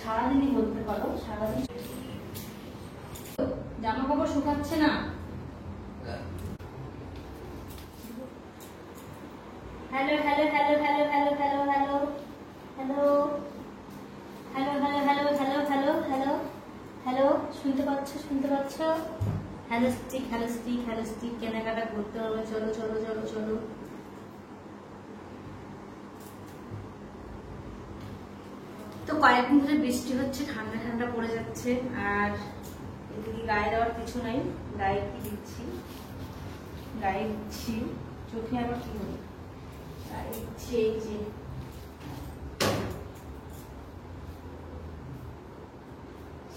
সারাদিনই বলতে পারো, সারাদিন জামা কাপড় শুকাচ্ছে না। Hello hello hello hello hello hello hello hello hello hello hello hello hello hello hello, শুনতে পাচ্ছ? শুনতে পাচ্ছ? Hello stick, hello stick, hello stick, কেনাকাটা করতে হবে, চলো চলো চলো চলো। তো কয়েকদিন ধরে বৃষ্টি হচ্ছে, ঠান্ডা ঠান্ডা পড়ে যাচ্ছে, আর এদিকে গায়ে দেওয়ার কিছু নাই। গায়ে কি দিচ্ছি? গায়ে দিচ্ছি, চোখে আবার কি হলো? গায়ে দিচ্ছি এই যে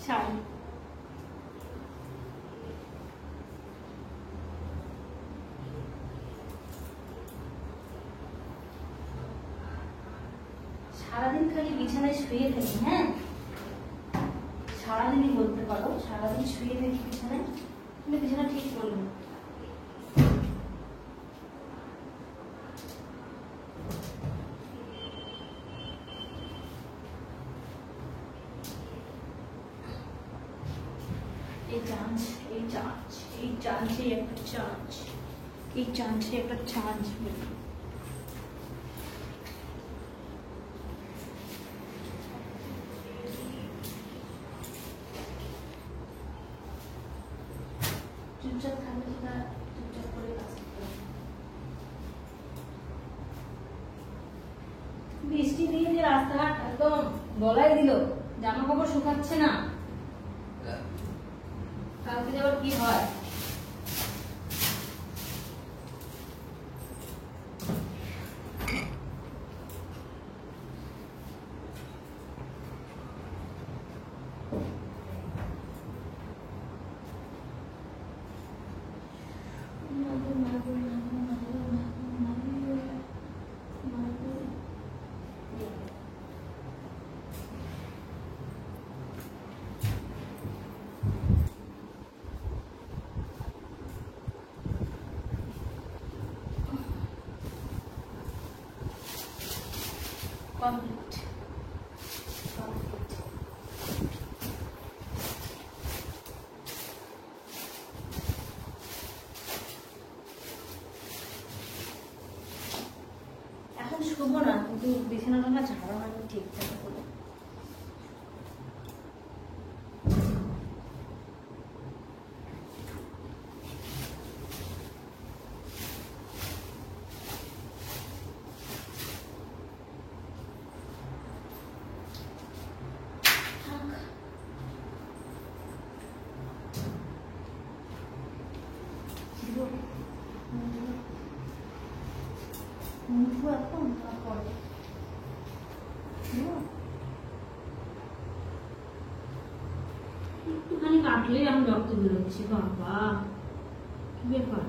শাড়ি। সারাদিন খালি বিছানায় শুয়ে থাকি, হ্যাঁ সারাদিনই বলতে পারো, সারাদিন শুয়ে থাকি বিছানায়। তুমি বিছানা ঠিক করলো। এই চান্স, এই চান্স, এই চান্সে একটা চান্স, এই চান্সে একটা চান্স। চুপচাপ থাকলে সেটা চুপচাপ করে কাজ করতে হবে। বৃষ্টি দিয়ে যে রাস্তাঘাট একদম গলায় দিল, জামা কাপড় শুকাচ্ছে না। কালকে যাবার কি হয়? Complete, complete. এখন শুভ না, কিন্তু বিছানাটা না ঝাড়া হয়নি ঠিকঠাক করে। একটুখানি কাটলে আমি রক্ত বেরোচ্ছি, বাবা কি ব্যাপার,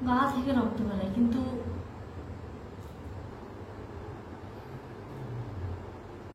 গা থেকে রক্ত বেরোয় কিন্তু